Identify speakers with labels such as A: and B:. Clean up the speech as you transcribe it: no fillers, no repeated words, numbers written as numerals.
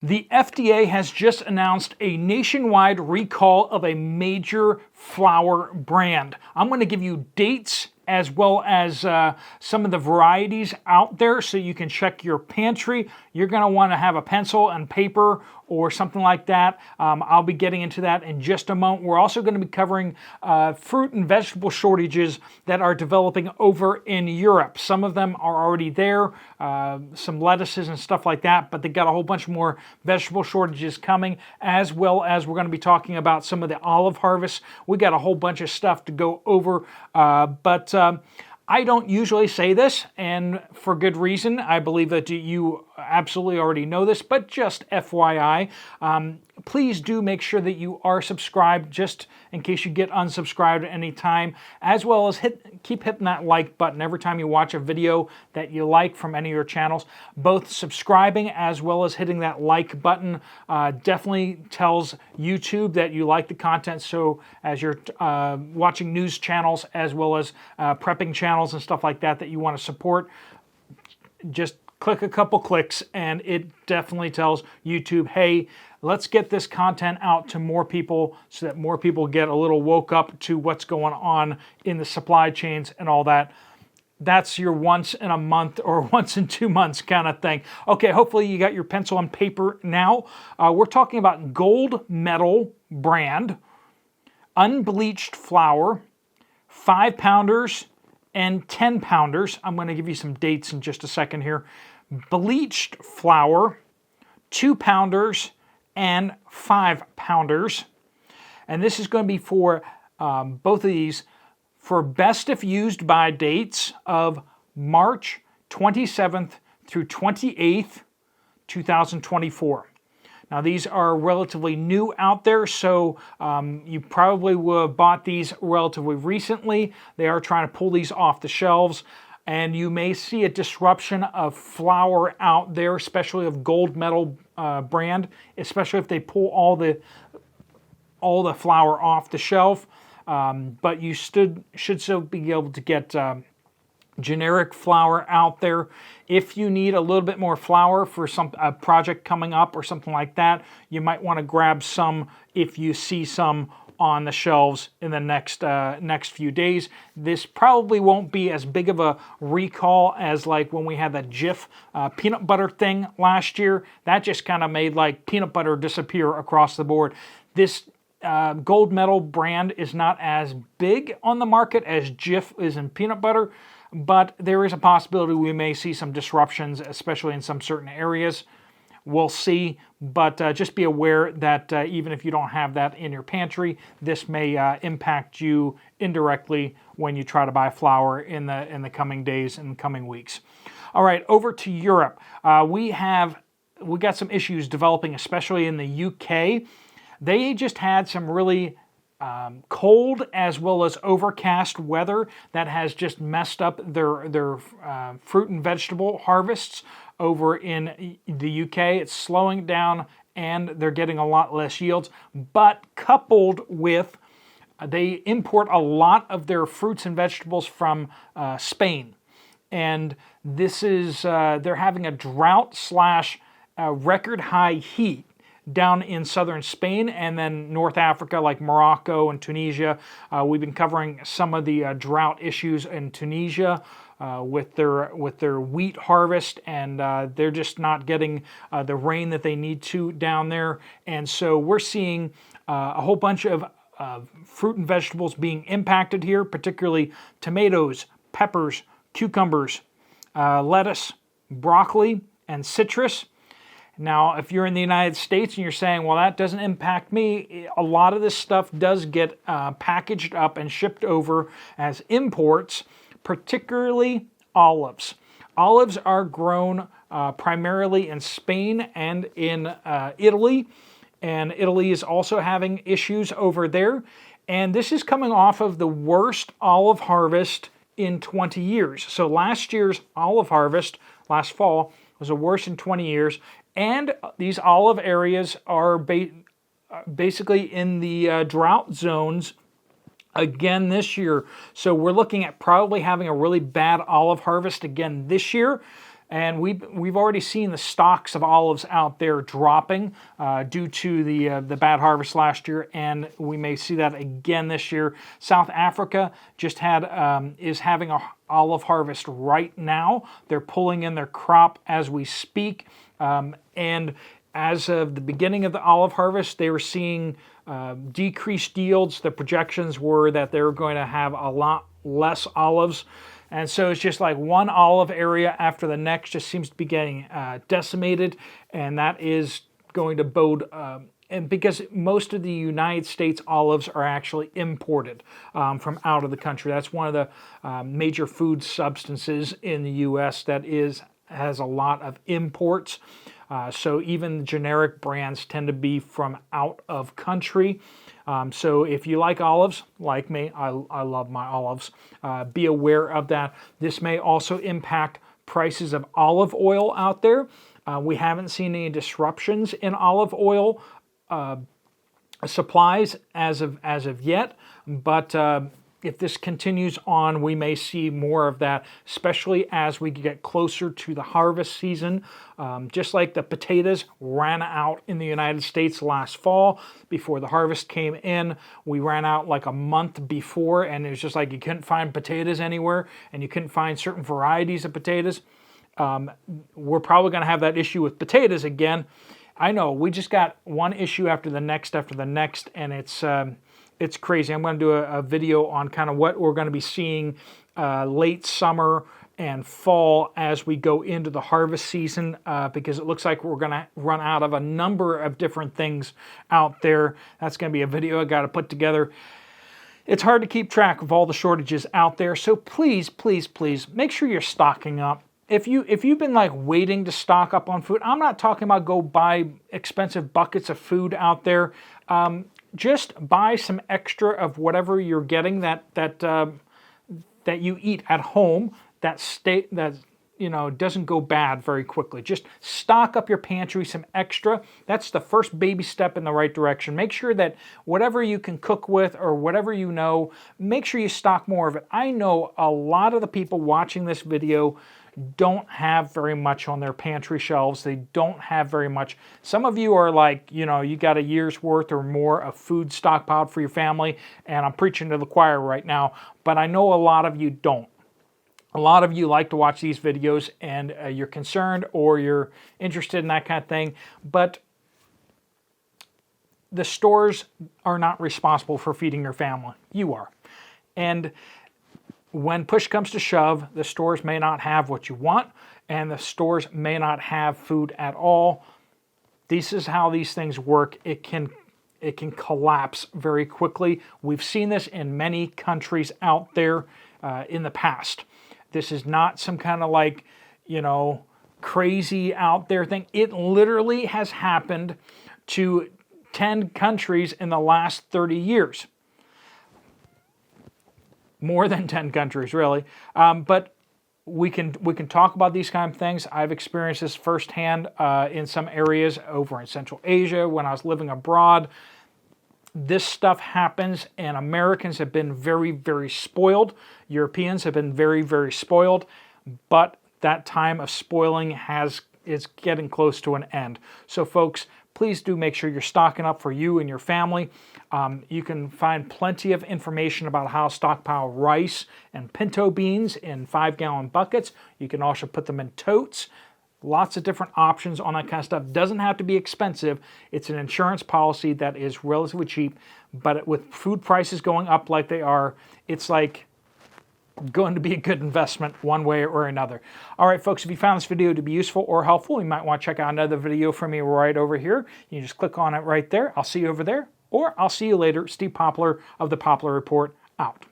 A: The FDA has just announced a nationwide recall of a major flour brand. I'm going to give you dates as well as some of the varieties out there so you can check your pantry. You're going to want to have a pencil and paper or something like that. I'll be getting into that in just a moment. We're also going to be covering fruit and vegetable shortages that are developing over in Europe. Some of them are already there, some lettuces and stuff like that, but they got a whole bunch more vegetable shortages coming, as well as we're going to be talking about some of the olive harvests. We got a whole bunch of stuff to go over, but I don't usually say this, and for good reason. I believe that you absolutely already know this, but just FYI, please do make sure that you are subscribed just in case you get unsubscribed at any time, as well as keep hitting that like button every time you watch a video that you like from any of your channels. Both subscribing as well as hitting that like button definitely tells YouTube that you like the content, so as you're watching news channels as well as prepping channels and stuff like that you want to support, just click a couple clicks and it definitely tells YouTube, hey, let's get this content out to more people so that more people get a little woke up to what's going on in the supply chains and all that. That's your once in a month or once in 2 months kind of thing. Okay, hopefully you got your pencil and paper now. We're talking about Gold Medal brand, unbleached flour, 5-pounders and 10-pounders. I'm going to give you some dates in just a second here. Bleached flour, 2-pounders and 5-pounders. And this is going to be for both of these for best if used by dates of March 27th through 28th, 2024. Now these are relatively new out there, so you probably will have bought these relatively recently. They are trying to pull these off the shelves, and you may see a disruption of flour out there, especially of Gold Medal brand, especially if they pull all the flour off the shelf. But you should still be able to get generic flour out there. If you need a little bit more flour for a project coming up or something like that, you might want to grab some if you see some on the shelves in the next few days. This probably won't be as big of a recall as like when we had that Jif peanut butter thing last year. That just kind of made like peanut butter disappear across the board. This Gold Medal brand is not as big on the market as Jif is in peanut butter, but there is a possibility we may see some disruptions, especially in some certain areas. We'll see, but just be aware that even if you don't have that in your pantry, this may impact you indirectly when you try to buy flour in the coming days and coming weeks. All right, over to Europe. We got some issues developing, especially in the UK. They just had some really cold as well as overcast weather that has just messed up their fruit and vegetable harvests over in the UK. It's slowing down and they're getting a lot less yields, but coupled with they import a lot of their fruits and vegetables from Spain, and this is they're having a drought slash record high heat down in southern Spain and then North Africa like Morocco and Tunisia. We've been covering some of the drought issues in Tunisia with their wheat harvest, and they're just not getting the rain that they need to down there. And so we're seeing a whole bunch of fruit and vegetables being impacted here, particularly tomatoes, peppers, cucumbers, lettuce, broccoli, and citrus. Now, if you're in the United States and you're saying, well, that doesn't impact me, a lot of this stuff does get packaged up and shipped over as imports, particularly olives. Olives are grown primarily in Spain and in Italy, and Italy is also having issues over there. And this is coming off of the worst olive harvest in 20 years. So last year's olive harvest, last fall, was the worst in 20 years. And these olive areas are basically in the drought zones again this year. So we're looking at probably having a really bad olive harvest again this year. And we've already seen the stocks of olives out there dropping due to the bad harvest last year, and we may see that again this year. South Africa just is having a olive harvest right now. They're pulling in their crop as we speak, and as of the beginning of the olive harvest, they were seeing decreased yields. The projections were that they were going to have a lot less olives. And so it's just like one olive area after the next just seems to be getting decimated, and that is going to bode, and because most of the United States olives are actually imported from out of the country. That's one of the major food substances in the U.S. that has a lot of imports. So even generic brands tend to be from out of country. So if you like olives, like me, I love my olives, be aware of that. This may also impact prices of olive oil out there. We haven't seen any disruptions in olive oil supplies as of yet, but if this continues on, we may see more of that, especially as we get closer to the harvest season. Just like the potatoes ran out in the United States last fall before the harvest came in. We ran out like a month before, and it was just like you couldn't find potatoes anywhere, and you couldn't find certain varieties of potatoes. We're probably going to have that issue with potatoes again. I know, we just got one issue after the next, and it's crazy. I'm going to do a video on kind of what we're going to be seeing late summer and fall as we go into the harvest season, because it looks like we're going to run out of a number of different things out there. That's going to be a video I got to put together. It's hard to keep track of all the shortages out there, so please, please, please make sure you're stocking up. If you've been like waiting to stock up on food, I'm not talking about go buy expensive buckets of food out there. Just buy some extra of whatever you're getting that you eat at home that doesn't go bad very quickly. Just stock up your pantry some extra. That's the first baby step in the right direction. Make sure that whatever you can cook with or whatever make sure you stock more of it. I know a lot of the people watching this video don't have very much on their pantry shelves. They don't have very much. Some of you are like, you got a year's worth or more of food stockpiled for your family, and I'm preaching to the choir right now, but I know a lot of you don't. A lot of you like to watch these videos, and you're concerned or you're interested in that kind of thing, but the stores are not responsible for feeding your family. You are. And when push comes to shove, the stores may not have what you want, and the stores may not have food at all. This is how these things work. It can collapse very quickly. We've seen this in many countries out there in the past. This is not some kind of like, crazy out there thing. It literally has happened to 10 countries in the last 30 years. More than 10 countries, really. But we can talk about these kind of things. I've experienced this firsthand in some areas over in Central Asia when I was living abroad. This stuff happens, and Americans have been very, very spoiled. Europeans have been very, very spoiled. But that time of spoiling is getting close to an end. So, folks, please do make sure you're stocking up for you and your family. You can find plenty of information about how to stockpile rice and pinto beans in 5-gallon buckets. You can also put them in totes. Lots of different options on that kind of stuff. Doesn't have to be expensive. It's an insurance policy that is relatively cheap, but with food prices going up like they are, it's like going to be a good investment one way or another. All right, folks, if you found this video to be useful or helpful, you might want to check out another video from me right over here. You just click on it right there. I'll see you over there, or I'll see you later. Steve Poplar of the Poplar Report, out.